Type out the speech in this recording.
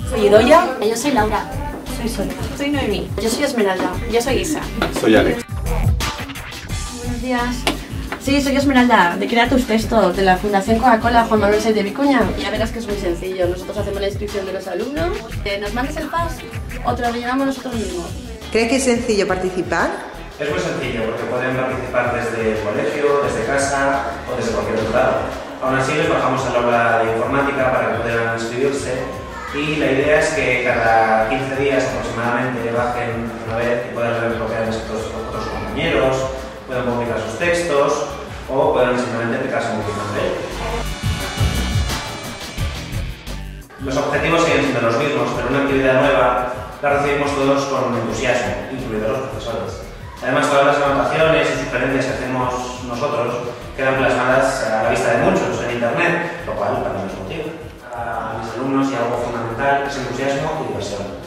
Soy Idoia. Yo soy Laura. Soy Sonia. Soy Noemí. Yo soy Esmeralda. Yo soy Isa. Soy Alex. Buenos días. Sí, soy Esmeralda, de Crea tus textos, de la Fundación Coca-Cola Juan Manuel Sáenz de Vicuña. Ya verás que es muy sencillo. Nosotros hacemos la inscripción de los alumnos, nos mandas el pass o te lo rellenamos nosotros mismos. ¿Cree que es sencillo participar? Es muy sencillo porque pueden participar desde el colegio, desde casa o desde cualquier otro lado. Aún así les bajamos el aula de informática para que puedan inscribirse y la idea es que cada 15 días aproximadamente bajen una vez y puedan ver lo que hacen otros compañeros, puedan publicar sus textos o puedan simplemente aplicarse un poquito de ellos. Los objetivos siguen siendo los mismos, pero una actividad nueva la recibimos todos con entusiasmo, incluidos los profesores. Además, todas las anotaciones y sugerencias que hacemos nosotros quedan plasmadas a la vista de muchos en Internet, lo cual también es motivo. A mis alumnos y algo fundamental es entusiasmo y diversión.